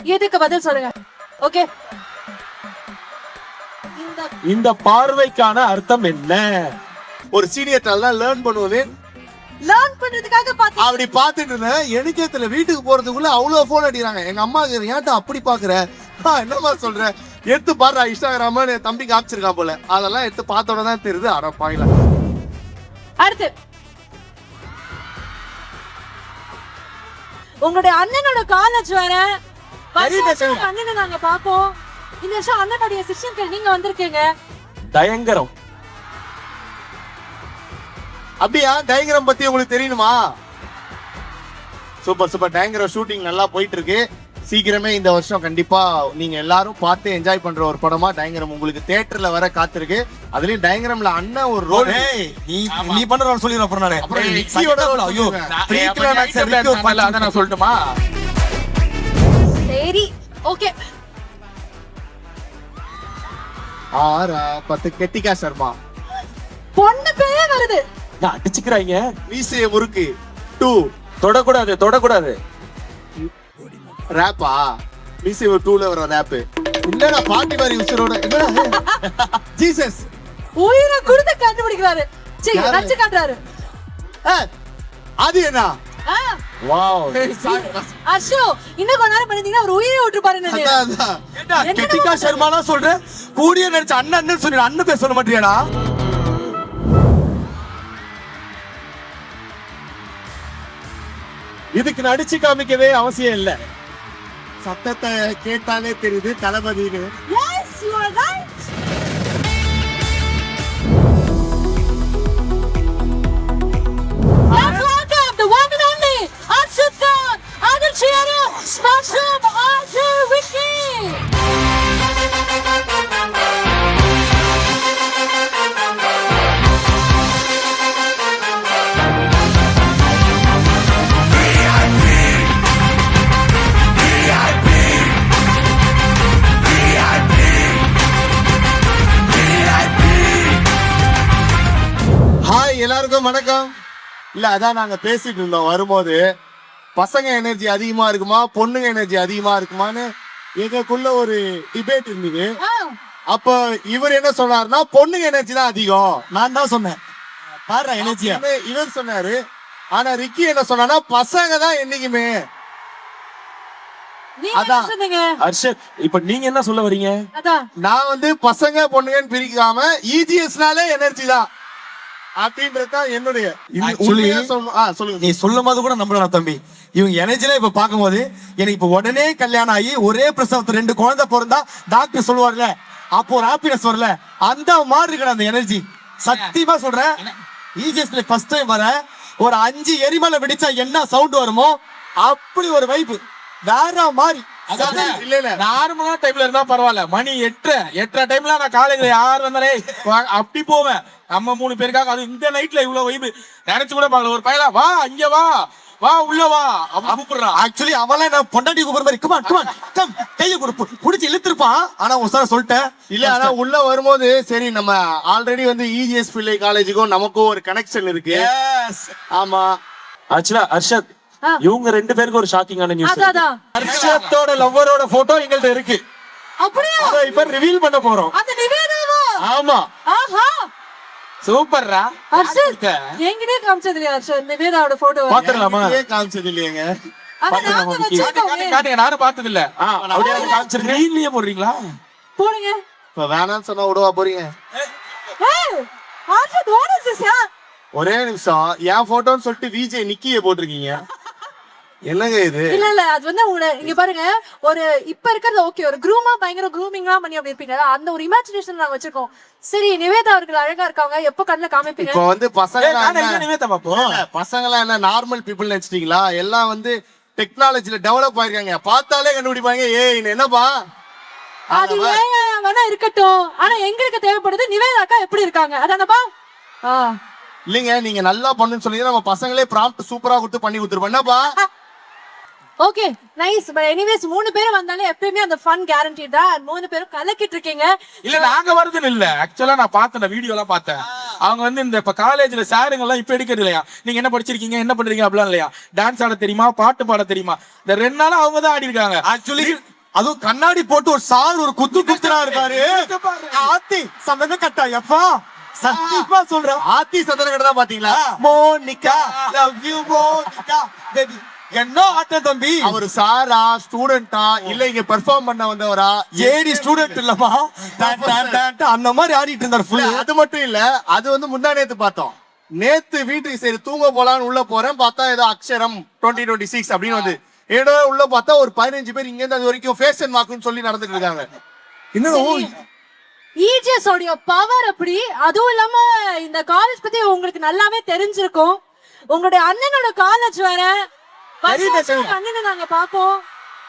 இதுக்கு பதில் சொல்லுங்க. ஓகே, இந்த பார்வைக்கான அர்த்தம் என்ன? ஒரு சீனியர் நல்லா லேர்ன் பண்ணுவது. லேர்ன் பண்றதுக்காக பாத்து அப்படி பாத்துட்டு இருந்தேன். எனக்கே தெரியல, வீட்டுக்கு போறதுக்குள்ள அவ்வளவு போன் அடிக்கிறாங்க. எங்க அம்மா ஏன்டா அப்படி பாக்குற, என்னமா சொல்ற, எடுத்து பாரு இன்ஸ்டாகிராம என் தம்பி காமிச்சிருக்கான் போல. அதெல்லாம் எடுத்து பார்த்தோட தான் தெரியுது. அட பாயில. அடுத்து உங்களுடைய அண்ணனோட காலேஜ் வேற. அண்ணனை நாங்க பாப்போம். இந்த வருஷம் அண்ணனுடைய சிஷ்யன்கள் நீங்க வந்திருக்கீங்க. தயங்கரம். அப்படியா? டயங்கிராம் பத்தி உங்களுக்கு தெரியணுமா? Super super. டயங்கிராம் ஷூட்டிங் நல்லா போயிட்டு இருக்கு. சீக்கிரமே இந்த வருஷம் கண்டிப்பா நீங்க எல்லாரும் பார்த்து என்ஜாய் பண்ற ஒரு படமா டயங்கிராம் உங்களுக்கு தியேட்டர்ல வர காத்திருக்கு. அதுலயும் டயங்கிராம்ல அண்ணன் ஒரு ரோல். நீ பண்ற ரோல் சொல்லிடுறேன். அப்புறம் நானே அப்புறம் நிக்கியோட ஐயோ ப்ரீ கிளைமாக்ஸ் ரிக்கு ஒரு பண்ணல. அத நான் சொல்லட்டுமா? சரி, ஓகே. 10 கெட்டிகா சர்மா. பொண்ணு பேரே வருது. அடிச்சுக்கிறாங்க. வீசிய முறுக்கு 2. தொடக்கூடாது, தொடக்கூடாது. ரேப்பா? வீசிய 2ல வர ரேப். என்னடா பாட்டி மாதிரி உசுரோட. என்னடா ஜீசஸ் உயிரை கொடுத்து கண்டுபிடிக்கிறாரு. சரி, நச்சு காட்டுறாரு. அது என்ன? வாவ். அஷோ, இன்னும் கொஞ்ச நேரம் பண்ணிட்டீங்கன்னா ஒரு உயிரை விட்டுருப்பாரு. அதான் கெட்டிகா சர்மானா சொல்றேன். கூடிய நடிச்ச அண்ணன் சொல்லி அண்ணன் பேர் சொல்ல மாட்டியாடா? இதுக்கு நடிச்சு காமிக்கவே அவசியம் இல்ல. சத்தத்தை கேட்டாலே தெரியுது தளபதினு. Yes, you are right. Let's welcome the one and only Arshad Khan, Adil Chiara, Smashroom, Arjun Vicky. Hi எல்லாருக்கும் வணக்கம். இல்ல அதான் நாங்க பேசிட்டு இருந்தோம் வரும்போது, பசங்க எனர்ஜி அதிகமா இருக்குமா பொண்ணுங்க எனர்ஜி அதிகமா இருக்குமான்னு எங்களுக்குள்ள ஒரு டிபேட் இருந்தது. அப்ப இவர் என்ன சொன்னாருன்னா பொண்ணுங்க எனர்ஜி தான் அதிகம். நான் தான் சொன்னேன். பாரு எனர்ஜியா இவர் சொன்னாரு. ஆனா ரிக்கி என்ன சொன்னா பசங்க தான் என்னைக்குமே. நீங்க என்ன அதான். சொன்னீங்க? அர்ஷத், இப்ப நீங்க என்ன சொல்ல வரீங்க? அதான். நான் வந்து பசங்க பொண்ணுங்கன்னு பிரிக்காம இஜிஎஸ்னாலே எனர்ஜி தான் அப்படின்றதுதான் என்னுடைய உண்மையா சொல்லுங்க. நீ சொல்லும் போது கூட நம்புறா தம்பி. இவங்க எனர்ஜில இப்ப பாக்கும்போது எனக்கு இப்ப உடனே கல்யாணம் ஆகி ஒரே பிரசவத்துல 2 குழந்தை பிறந்தா டாக்டர் சொல்லுவார்ல, அப்போ ஒரு ஹாப்பினஸ் வரல, அந்த மாதிரி இருக்கிற அந்த எனர்ஜி. சத்தியமா சொல்றேன். இஜிஎஸ்ல ஃபர்ஸ்ட் டைம் வர ஒரு 5 எரிமலை வெடிச்சா என்ன சவுண்ட் வருமோ அப்படி ஒரு வைப் வேற மாதிரி. இல்ல இல்ல நார்மலா டைம்ல இருந்தா பரவாயில்ல. மணி 8:30 டைம்ல நான் காலேஜ்ல யார் வந்தாலே அப்படி போவேன். நம்ம 3 பேருக்காக அது இந்த நைட்ல இவ்வளவு வைப் நினைச்சு கூட பாக்கல. ஒரு பையலா வா இங்க வா வா உள்ள வா அப்படி கூப்பிடுறான். ஆக்சுவலி அவளே நான் பொண்டாட்டி கூப்பிடுற மாதிரி கம் கையை கொடுப்பு புடிச்சு இழுத்துருப்பான். ஆனா ஒரு சார் சொல்லிட்டேன். இல்ல ஆனா உள்ள வரும்போது சரி நம்ம ஆல்ரெடி வந்து இஜிஎஸ் பிள்ளை காலேஜுக்கும் நமக்கும் ஒரு கனெக்ஷன் இருக்கு. ஆமா ஆக்சுவலா அர்ஷத், இவங்க 2 பேருக்கு ஒரு ஷாக்கிங்கான நியூஸ். அதான். அர்ஷத்தோட லவ்வரோட போட்டோ எங்கள்ட்ட இருக்கு. அப்படியே அத இப்ப ரிவீல் பண்ண போறோம். அந்த நிவேதாவா? ஆமா. ஆஹா, சூப்பர்ரா. அர்ஷத் என்கிட்டே காமிச்சது இல்லையா? அர்ஷத் நிவேதாவோட போட்டோ பாத்துடலாமா? காமிச்சது இல்லையங்க. காட்டுங்க, நானும் பார்த்தது இல்ல. அப்படியே காமிச்சிருங்க. நீங்களே போடுறீங்களா? போடுங்க. இப்ப வேணாம்னு சொன்னா விடவா போறீங்க? ஏய், அர்ஷத் what is this? ஒரே நிமிஷம். என் போட்டோன்னு சொல்லிட்டு விஜய் நிக்கிய போட்டிருக்கீங்க. என்னங்க இது? இல்ல அது வந்து உங்க இங்க பாருங்க, ஒரு இப்ப இருக்கிறது ஓகே, ஒரு க்ரூமா பயங்கர க்ரூமிங்லாம் பண்ணி அப்படி இருப்பீங்க. அந்த ஒரு இமேஜினேஷன் நாங்க வச்சிருக்கோம். சரி, நிவேதா அவர்கள் அழகா இருக்காங்க, எப்போ கண்ணுல காமிப்பீங்க? இப்ப வந்து நிவேதா பாப்போம். பசங்க என்ன நார்மல் பீப்புள் நினைச்சிட்டீங்களா? எல்லாம் வந்து டெக்னாலஜில டெவலப் ஆயிருக்காங்க. பார்த்தாலே கண்டுபிடிப்பாங்க. ஏய் என்னப்பா அது ஏன் வேணா இருக்கட்டும், ஆனா எங்களுக்கு தேவைப்படுது நிவேதாக்கா எப்படி இருக்காங்க அதானப்பா. இல்லைங்க, நீங்க நல்லா பண்ணுன்னு சொல்லி நம்ம பசங்களே ப்ராம்ப்ட் சூப்பரா கொடுத்து பண்ணி கொடுத்துருப்போம். என்னப்பா? Okay, nice. பட் எனிவேஸ் 3 பேரும் வந்தாலே எப்பவுமே அந்த ஃபன் கேரண்டி தான். 3 பேரும் கலக்கிட்டு இருக்கீங்க. இல்ல நாங்க வருதுன்னு இல்ல. ஆக்சுவலா நான் பார்த்தேன், வீடியோ எல்லாம் பார்த்தேன். அவங்க வந்து இந்த இப்ப காலேஜ்ல சாருங்க எல்லாம் இப்ப எடுக்கிறது இல்லையா, நீங்க என்ன படிச்சிருக்கீங்க என்ன பண்றீங்க அப்படிலாம் இல்லையா, டான்ஸ் ஆட தெரியுமா பாட்டு பாட தெரியுமா, இந்த 2 நாளா அவங்க தான் ஆடி இருக்காங்க. ஆக்சுவலி அதுவும் கண்ணாடி போட்டு ஒரு சார் ஒரு குத்துறா இருக்காரு. ஆத்தி சந்தன கட்டா எப்பா சத்தியமா சொல்றேன். ஆத்தி சந்தன கடை தான் பாத்தீங்களா? Monica love you Monica baby. என்ன ஆட்டம் தம்பி. அவர் சாரா ஸ்டூடெண்டா இல்ல இங்க பெர்ஃபார்ம் பண்ண வந்தவரா? ஏடி ஸ்டூடெண்ட் இல்லமா, அந்த மாதிரி ஆடிட்டு இருந்தார் இல்ல, ஃபுல். அது மட்டும் இல்ல, அது வந்து முந்தா நேத்து பார்த்தோம். நேத்து வீட்டுக்கு சரி தூங்க போலான்னு உள்ள போறேன், பார்த்தா ஏதோ அக்ஷரம் 2026 அப்படின்னு வந்து ஏதோ உள்ள பார்த்தா ஒரு 15 பேர் இங்க இருந்து அது வரைக்கும் ஃபேஷன் வாக்குன்னு சொல்லி நடந்துட்டு இருக்காங்க. இன்னும் இஜிஎஸ் உடைய பவர் அப்படி. அதுவும் இல்லாம இந்த காலேஜ் பத்தி உங்களுக்கு நல்லாவே தெரிஞ்சிருக்கும். உங்களுடைய அண்ணனோட காலேஜ் வேற, அண்ணனை நாங்க பாப்போம்.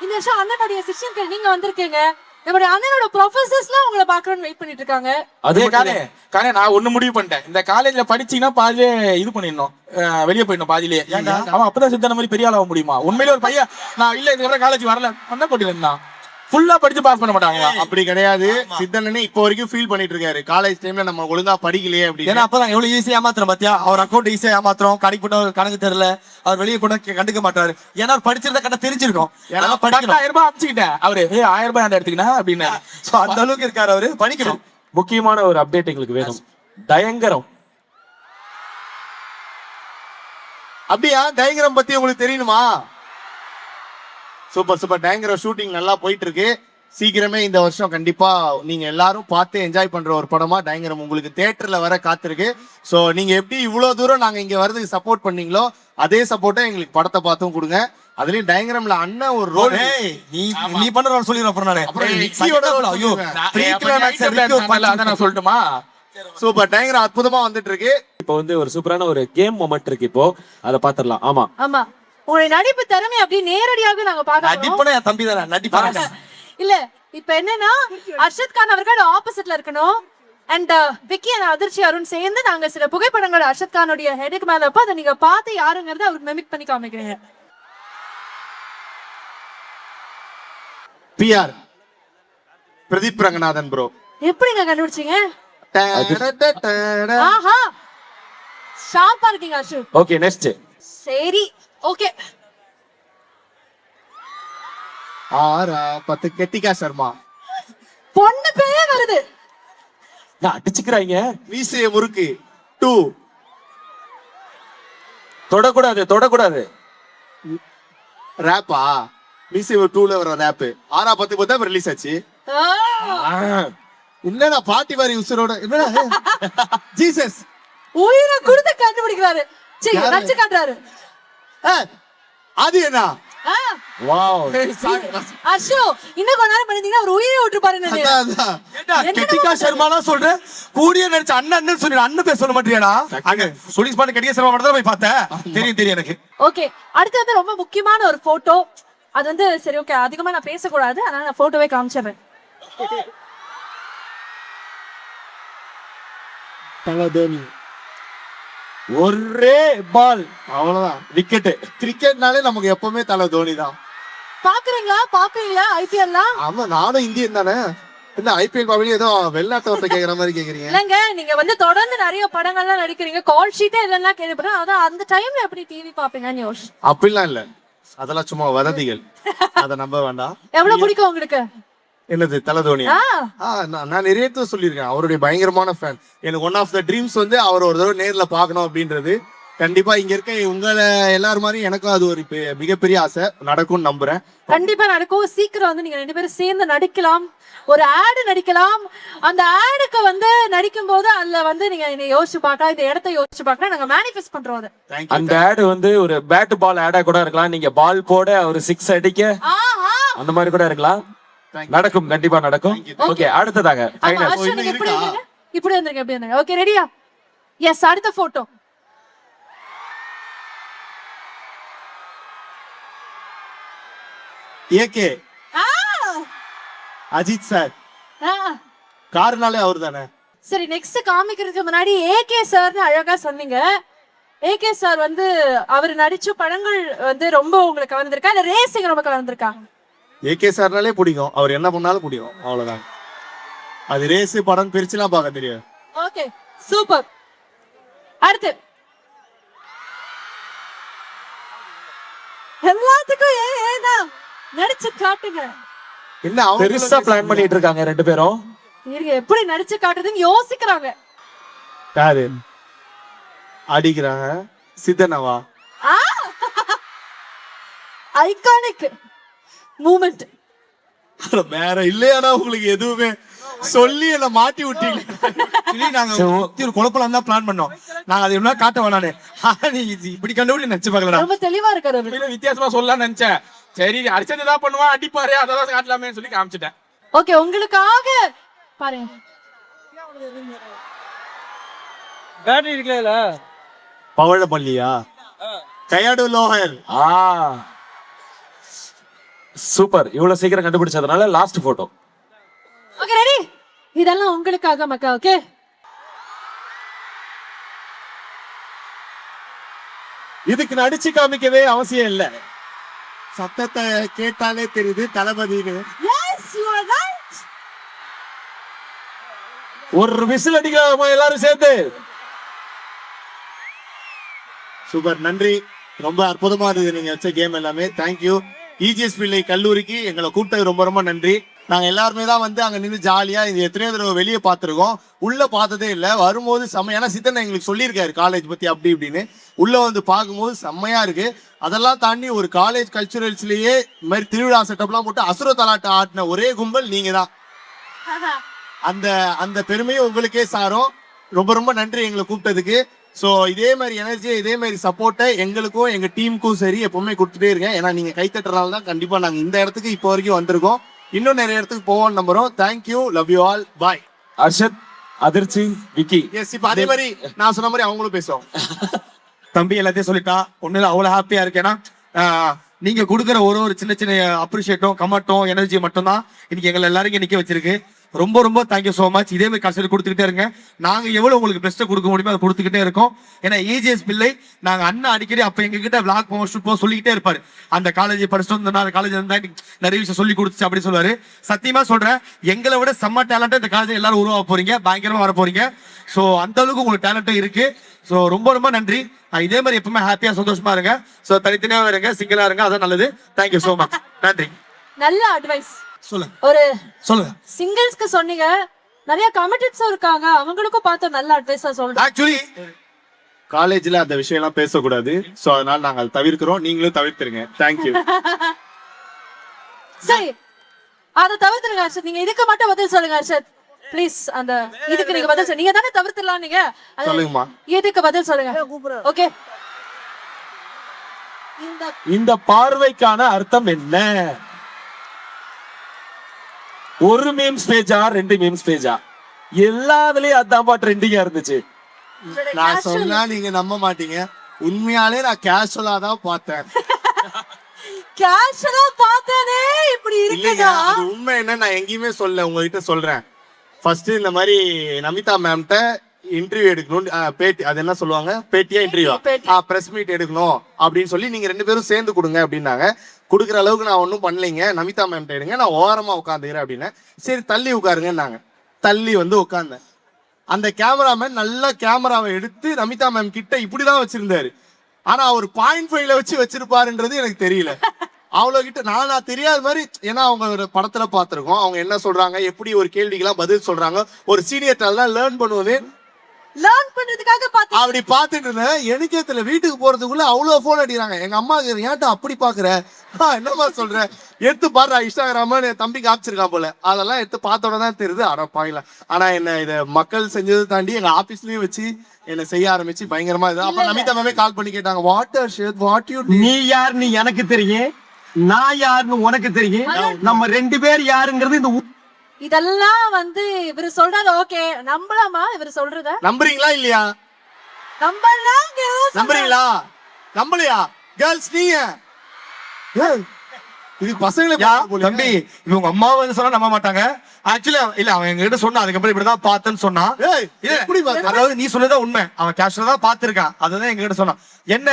இந்த வருஷம் அண்ணனுடைய சிஷ்யர்கள் நீங்க வந்திருக்கீங்க. நம்மளுடைய அண்ணனோட ப்ரொஃபசர்ஸ்லாம் உங்களை பாக்கணும்னு வெயிட் பண்ணிட்டு இருக்காங்க. அதே காலே நான் ஒண்ணு முடிவு பண்ணிட்டேன், இந்த காலேஜ்ல படிச்சீங்கன்னா பாதிலே இது பண்ணிடணும், வெளியே போயிடணும் பாதிலே. அவன் அப்பதான் சித்தன மாதிரி பெரிய ஆளாக முடியுமா? உண்மையிலே ஒரு பையன் நான் இல்ல இதுக்கப்புறம் காலேஜ் வரல பண்ண கொட்டில இருந்தான், ஃபுல்லா படிச்சு பாஸ் பண்ண மாட்டாங்களா? அப்படி கிடையாது. சித்தனனே இப்போ வரைக்கும் ஃபீல் பண்ணிட்டு இருக்காரு, காலேஜ் டைம்ல நம்ம ஒழுங்கா படிக்கலையே அப்படி. ஏன்னா அப்பதான் எவ்வளவு ஈஸியா ஏமாத்துறோம் பாத்தியா. அவர் அக்கௌண்ட் ஈஸியா ஏமாத்துறோம், கணக்கு போட்டு கணக்கு தெரியல, அவர் வெளியே கூட கண்டுக்க மாட்டாரு. ஏன்னா அவர் படிச்சிருந்தா கரெக்டா தெரிஞ்சிருக்கும். ஏன்னா படிக்கணும். 10,000 ரூபாய் அனுப்பிச்சுக்கிட்டேன் அவரு, 1000 ரூபாய் எடுத்துக்கினா அப்படின்னு. அந்த அளவுக்கு இருக்காரு அவரு. படிக்கணும். முக்கியமான ஒரு அப்டேட் எங்களுக்கு வேணும். டயங்கரம் அப்படியா? டயங்கரம் பத்தி உங்களுக்கு தெரியணுமா? Super super. டயங்கரம் ஷூட்டிங் நல்லா போயிட்டு இருக்கு. சீக்கிரமே இந்த வருஷம் கண்டிப்பா நீங்க எல்லாரும் பார்த்து என்ஜாய் பண்ற ஒரு படமா டயங்கரம் உங்களுக்கு தியேட்டர்ல வர காத்திருக்கு. சோ நீங்க எப்படி இவ்வளவு தூரம் நாங்க இங்க வரதுக்கு சப்போர்ட் பண்ணீங்களோ அதே சப்போர்ட்டை எங்களுக்கு படத்தை பார்த்தும் கொடுங்க. அதுலயும் டயங்கரம்ல அண்ணன் ஒரு ரோல் நீ பண்ற ரோல் சொல்லிடுறேன் அப்புறம் நானு. அப்புறம் நிக்கியோட ரோல். ஐயோ நான் சொல்லட்டுமா? சூப்பர். டயங்கரம் அற்புதமா வந்துட்டு இருக்கு. இப்போ வந்து ஒரு சூப்பரான ஒரு கேம் மொமெண்ட் இருக்கு, இப்போ அதை பாத்துடலாம். ஆமா ஆமா, உங்களுடைய நடிப்பு திறமை அப்படி நேரடியாக நாங்க பாக்கலாம். நடிப்பன என் தம்பி தானே நடிப்பாங்க. இல்ல இப்ப என்னன்னா அர்ஷத் கான் அவர்கள் ஆப்போசிட்ல இருக்கணும். அண்ட் விக்கி அண்ட் அதிர்ச்சி அருண் சேர்ந்து நாங்க சில புகைப்படங்கள் அர்ஷத் கானுடைய ஹெடுக்கு மேல அப்ப அதை நீங்க பார்த்து யாருங்கிறத அவருக்கு மெமிக் பண்ணி காமிக்கிறீங்க. பிஆர் பிரதீப் ரங்கநாதன் ப்ரோ. எப்படிங்க கண்டுபிடிச்சீங்க? ஆஹா, ஷார்ப்பா இருக்கீங்க அர்ஷு. Okay next. சரி ஓகே. ஆரா 10 கெட்டிகா சர்மா. பொண்ணு பேரே வருது. நான் அடிச்சுக்கிறாங்க. வீசிய முறுக்கு 2. தொடக்கூடாது தொடக்கூடாது. ரேப்பா? வீசிய 2ல வர ரேப். ஆரா 10 பார்த்தா ரிலீஸ் ஆச்சு. என்னடா பாட்டி வாரி உசுரோட என்னடா ஜீசஸ் உயிரை கொடுத்து கண்டுபிடிக்கிறாரு. சரி நச்சு காட்டுறாரு. அது என்ன? வாவ். அஷோ இன்னும் கொஞ்ச நேரம் பண்ணிட்டீங்கன்னா அவர் உயிரை விட்டு பாருங்க. கெட்டிகா சர்மாலாம் சொல்றேன். கூடிய நடிச்ச அண்ணன் சொல்லி அண்ணன் பேர் சொல்ல மாட்டியாடா? அங்க சுடிஸ் பாட்டு கெட்டிகா சர்மா மட்டும் தான் போய் பார்த்தேன். தெரியும் எனக்கு. ஓகே, அடுத்து வந்து ரொம்ப முக்கியமான ஒரு போட்டோ. அது வந்து சரி ஓகே அதிகமா நான் பேசக்கூடாது, அதனால நான் போட்டோவே காமிச்சிடுறேன். தோனி ஒரே பால் அவ்வளவுதான். விக்கெட். கிரிக்கெட்னாலே நமக்கு எப்பவுமே தலை தோனி தான். பாக்குறீங்களா பாப்பீங்களா ஐபிஎல்லாம்? ஆமா நானும் இந்தியன் தானே. என்ன ஐபிஎல் பாப்பீங்க ஏதோ வெளிநாட்டவர்கிட்ட கேக்குற மாதிரி கேக்குறீங்க? இல்லங்க, நீங்க வந்து தொடர்ந்து நிறைய படங்கள்லாம் நடிக்கிறீங்க, கால் ஷீட்டே இல்லைன்னா கேள்விப்படுறேன். அதான் அந்த டைம்ல எப்படி டிவி பாப்பீங்கன்னு யோசி. அப்படிலாம் இல்ல, அதெல்லாம் சும்மா வதந்திகள், அத நம்ப வேண்டாம். எவ்வளவு பிடிக்கும் உங்களுக்கு? என்னது தலை தோனியா? நான் நிறைய சொல்லியிருக்கேன், அவருடைய பயங்கரமான ஃபேன். எனக்கு ஒன் ஆஃப் த ட்ரீம்ஸ் வந்து அவர் ஒரு தடவை நேர்ல பார்க்கணும் அப்படின்றது. கண்டிப்பா இங்க இருக்க உங்களை எல்லாரும் மாதிரி எனக்கும் அது ஒரு மிகப்பெரிய ஆசை. நடக்கும்னு நம்புறேன். கண்டிப்பா நடக்கும். சீக்கிரம் வந்து நீங்க 2 பேரும் சேர்ந்து நடிக்கலாம், ஒரு ஆடு நடிக்கலாம். அந்த ஆடுக்கு வந்து நடிக்கும் போது அதுல வந்து நீங்க யோசிச்சு பார்க்கலாம், இந்த இடத்த யோசிச்சு பார்க்கலாம். நாங்க மேனிஃபெஸ்ட் பண்றோம் அதை. அந்த ஆடு வந்து ஒரு பேட் பால் ஆடா கூட இருக்கலாம். நீங்க பால் போட ஒரு 6 அடிக்க அந்த மாதிரி கூட இருக்கலாம். நடக்கும், கண்டிப்பா நடக்கும். ஓகே அடுத்ததாங்க ஃபைனல். இப்படி வந்திருக்க எப்படி வந்திருக்க? ஓகே ரெடியா? எஸ், அடுத்த போட்டோ. AK Ajith sir. காரணாலே அவர் தானே. சரி, நெக்ஸ்ட் காமிக்கிறதுக்கு முன்னாடி ஏகே சார்னு அழகா சொன்னீங்க. ஏகே சார் வந்து அவர் நடிச்ச படங்கள் வந்து ரொம்ப உங்களுக்கு கவர்ந்திருக்கா இல்ல ரேசிங் ரொம்ப கவர்ந்திருக்கா? ஏகே சார்னாலே பிடிக்கும், அவர் என்ன பண்ணாலும் பிடிக்கும், அவ்வளவுதான். அது ரேஸ் படம் பிரிச்சுலாம் பார்க்க தெரியும். Okay super. அடுத்து எல்லாத்துக்கும் ஏன்னா நடிச்சு காட்டுங்க. என்ன அவங்க பெருசா பிளான் பண்ணிட்டு இருக்காங்க ரெண்டு பேரும். இருங்க, எப்படி நடிச்சு காட்டுறதுன்னு யோசிக்கிறாங்க. யாரு அடிக்கிறாங்க? சித்தனவா? Iconic moment. வேற இல்லையானா உங்களுக்கு எதுவுமே சொல்லி என்ன மாட்டி விட்டீங்க. நாங்க சுத்தி ஒரு குழப்பலாம் தான் பிளான் பண்ணோம். நாங்க அதை என்ன காட்ட வேணானே, நீ இப்படி கண்டுபிடி நினைச்சு பார்க்கலடா. ரொம்ப தெளிவா இருக்காரு அவரு. உண்மையிலே வித்தியாசமா சொல்லலாம்னு நினைச்சேன். சரி அடிச்சது தான் பண்ணுவான், அடிப்பாரு, அதான் காட்டலாமே சொல்லி காமிச்சிட்டேன். ஓகே, உங்களுக்காக பாருங்க. பேட்டரி இருக்குல்ல, பவழப்பள்ளியா? கையாடு லோஹர். சூப்பர். இவ்வளவு சீக்கிரம் கண்டுபிடிச்சதுனால லாஸ்ட் போட்டோ. Okay ready? இதெல்லாம் உங்களுக்காக மக்கா. ஓகே, இதுக்கு நடிச்சு காமிக்கவே அவசியம் இல்ல. சத்தத்தை கேட்டாலே தெரியுது தளபதினு. Yes you are right. ஒரு விசில் அடிக்கலாமா எல்லாரும் சேர்ந்து? சூப்பர், நன்றி. ரொம்ப அற்புதமா இருந்தது நீங்க வச்ச கேம் எல்லாமே. தேங்க்யூ. இஜிஎஸ் பிள்ளை கல்லூரிக்கு எங்களை கூப்பிட்டது ரொம்ப ரொம்ப நன்றி. நாங்க எல்லாருமே தான் வந்து அங்க நின்று ஜாலியா இது எத்தனையோ தடவை வெளியே பார்த்துருக்கோம், உள்ள பார்த்ததே இல்லை. வரும்போது செம்மையான சித்தனை எங்களுக்கு சொல்லியிருக்காரு காலேஜ் பத்தி அப்படி இப்படின்னு. உள்ள வந்து பார்க்கும்போது செம்மையா இருக்கு. அதெல்லாம் தாண்டி ஒரு காலேஜ் கல்ச்சுரல்ஸ்லயே இந்த மாதிரி திருவிழா செட்டப்லாம் போட்டு அசுர தலாட்டம் ஆட்டின ஒரே கும்பல் நீங்க தான். அந்த அந்த பெருமையும் உங்களுக்கே சாரும். ரொம்ப ரொம்ப நன்றி எங்களை கூப்பிட்டதுக்கு. ஸோ இதே மாதிரி எனர்ஜியை இதே மாதிரி சப்போர்ட்டை எங்களுக்கும் எங்க டீமுக்கும் சரி எப்பவுமே கொடுத்துட்டே இருக்கேன். ஏன்னா நீங்க கைத்தட்டுறதுனால தான் கண்டிப்பா நாங்க இந்த இடத்துக்கு இப்போ வரைக்கும் வந்திருக்கோம். இன்னும் நிறைய இடத்துக்கு போவோம் நம்புறோம். தேங்க்யூ, லவ் யூ ஆல், பாய். அர்ஷத், அதிர்ச்சி, விக்கி. எஸ், இப்போ அதே மாதிரி நான் சொன்ன மாதிரி அவங்களும் பேசுவோம். தம்பி எல்லாத்தையும் சொல்லிட்டா ஒண்ணுல அவ்வளவு ஹாப்பியா இருக்கேன்னா, நீங்க கொடுக்குற ஒரு சின்ன சின்ன அப்ரிஷியேட்டும் கமெண்ட்டும் எனர்ஜி மட்டும்தான் இன்னைக்கு எங்களை எல்லாரும் நிக்க வச்சிருக்கு. ரொம்ப ரொம்ப தேங்க்யூ ஸோ மச். இதே மாதிரி கஷ்டம் கொடுத்துக்கிட்டே இருங்க. நாங்க எவ்வளவு உங்களுக்கு பெஸ்ட்டை கொடுக்க முடியுமோ அதை கொடுத்துக்கிட்டே இருக்கோம். ஏன்னா இஜிஎஸ் பிள்ளை நாங்க அண்ணன் அடிக்கடி அப்ப எங்க கிட்ட விளாக் போக சொல்லிக்கிட்டே இருப்பாரு. அந்த காலேஜ் படிச்சுட்டு வந்து அந்த காலேஜ் இருந்தா நிறைய விஷயம் சொல்லி கொடுத்துச்சு அப்படி சொல்லுவாரு. சத்தியமா சொல்றேன், எங்களை விட செம்ம டேலண்டா இந்த காலேஜ் எல்லாரும் உருவாக போறீங்க, பயங்கரமா வர போறீங்க. ஸோ அந்த அளவுக்கு உங்களுக்கு டேலண்ட்டும் இருக்கு. ஸோ ரொம்ப ரொம்ப நன்றி. இதே மாதிரி எப்பவுமே ஹாப்பியா சந்தோஷமா இருங்க. ஸோ தனித்தனியாக இருங்க, சிங்கிளா இருங்க, அதான் நல்லது. Thank you so much. நன்றி. நல்ல அட்வைஸ். சொல்லுங்க ஒரு சொல்லுங்க. சிங்கிள்ஸ்க்கு சொன்னீங்க, நிறைய கமிட்டட்ஸும் இருக்காங்க, அவங்களுக்கும் பார்த்து நல்ல அட்வைஸா சொல்றேன். ஆக்சுவலி காலேஜ்ல அந்த விஷயம் எல்லாம் பேசக்கூடாது. ஸோ அதனால நாங்க அதை தவிர்க்கிறோம். நீங்களும் தவிர்த்துருங்க. தேங்க்யூ. சரி, அதை தவிர்த்துருங்க ஹர்ஷத். நீங்க இதுக்கு மட்டும் பதில் சொல்லுங்க ஹர்ஷத் ப்ளீஸ். அந்த இதுக்கு நீங்க பதில் சொல்லுங்க. நீங்க தானே தவிர்த்துலாம். நீங்க சொல்லுங்கம்மா. இதுக்கு பதில் சொல்லுங்க. ஓகே, இந்த பார்வைக்கான அர்த்தம் என்ன? ஒரு மீம்ஸ் பேஜா, 2 மீம்ஸ் பேஜா? எல்லாத்துலயும் அதான்பா ட்ரெண்டிங்கா இருந்துச்சு. நான் சொன்னா நீங்க நம்ப மாட்டீங்க. உண்மையாலே நான் கேஷுவலா தான் பார்த்தேன். கேஷுவலா பார்த்தனே இப்படி இல்லைங்க, இருக்குதா? அது உண்மை என்ன நான் எங்கேயுமே சொல்ல, உங்ககிட்ட சொல்றேன். ஃபர்ஸ்ட் இந்த மாதிரி நமிதா மேம்கிட்ட இன்டர்வியூ எடுக்கணும், பேட்டி, அது என்ன சொல்லுவாங்க, பேட்டியா இன்டர்வியூ, பிரஸ் மீட் எடுக்கணும் அப்படின்னு சொல்லி நீங்க 2 பேரும் சேர்ந்து கொடுங்க அப்படின்னாங்க. கொடுக்குற அளவுக்கு நான் ஒன்றும் பண்ணலைங்க. நமிதா மேம்கிட்ட எடுங்க, நான் ஓரமா உட்காந்துக்கிறேன் அப்படின்னு. சரி தள்ளி உட்காருங்கன்னாங்க. தள்ளி வந்து உட்காந்தேன். அந்த கேமராமேன் நல்லா கேமராவை எடுத்து நமிதா மேம் கிட்ட இப்படிதான் வச்சிருந்தாரு. ஆனா அவர் 0.5ல வச்சிருப்பாருன்றது எனக்கு தெரியல. அவ்வளோ கிட்ட நான் தெரியாத மாதிரி, ஏன்னா அவங்க படத்துல பார்த்துருக்கோம் அவங்க என்ன சொல்றாங்க, எப்படி ஒரு கேள்விக்கெல்லாம் பதில் சொல்றாங்க. ஒரு சீனியர் தான் லேர்ன் பண்ணுவது, லேர்ன் பண்றதுக்காக அப்படி பார்த்துட்டு இருந்தேன். எனக்கு தெரியல, வீட்டுக்கு போறதுக்குள்ள அவ்வளோ போன் அடிக்கிறாங்க. எங்க அம்மா ஏன்டா அப்படி பாக்குற, என்னமா சொல்ற, எடுத்து பாரு இன்ஸ்டாகிராம என் தம்பி காமிச்சிருக்கான் போல. அதெல்லாம் எடுத்து பார்த்தோட தான் தெரியுது அடப்பாங்களா. ஆனா என்ன இதை மக்கள் செஞ்சதை தாண்டி எங்க ஆபீஸ்லயும் வச்சு என்ன செய்ய ஆரம்பிச்சு பயங்கரமா இது. அப்ப நமிதா மேமே கால் பண்ணி கேட்டாங்க, வாட் யூ நீ யாருன்னு எனக்கு தெரியும், நான் யாருன்னு உனக்கு தெரியும், நம்ம 2 பேர் யாருங்கிறது இந்த இதெல்லாம் வந்து இவரு சொல்றது ஓகே, நம்பலாமா? இவரு சொல்றத நம்புறீங்களா இல்லையா? நம்புறீங்களா? நம்பலையா கேர்ள்ஸ் நீங்க? இது பசங்களை தம்பி, இவங்க அம்மா வந்து சொன்னா நம்ப மாட்டாங்க. ஆக்சுவலி இல்ல, அவன் எங்க கிட்ட சொன்னா அதுக்கப்புறம் இப்படிதான் பார்த்தேன்னு சொன்னா. அதாவது நீ சொல்லதான் உண்மை, அவன் கேஷுவலா தான் பாத்துருக்கான். அதுதான் எங்க கிட்ட சொன்னான். என்ன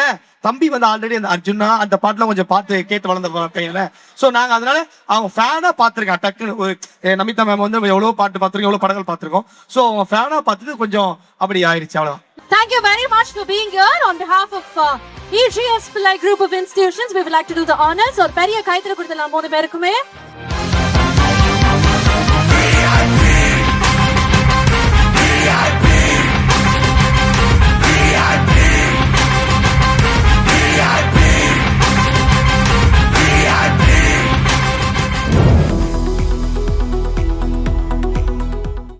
தம்பி வந்து ஆல்ரெடி அந்த அர்ஜுனா அந்த பாட்டுல கொஞ்சம் பார்த்து கேட்டு வளர்ந்த பையன்ல. சோ நாங்க அதனால அவங்க ஃபேனா பாத்துருக்கான். டக்குன்னு நமிதா மேம் வந்து எவ்வளவு பாட்டு பாத்துருக்கோம், எவ்வளவு படங்கள் பாத்துருக்கோம். சோ அவங்க ஃபேனா பார்த்தது கொஞ்சம் அப்படி ஆயிடுச்சு, அவ்வளவுதான். Thank you very much for being here on behalf of EGS Pillai Group of Institutions. We would like to do the honors. ஒரு பெரிய கைத்தறி கொடுத்தலாம் மூணு பேருக்குமே.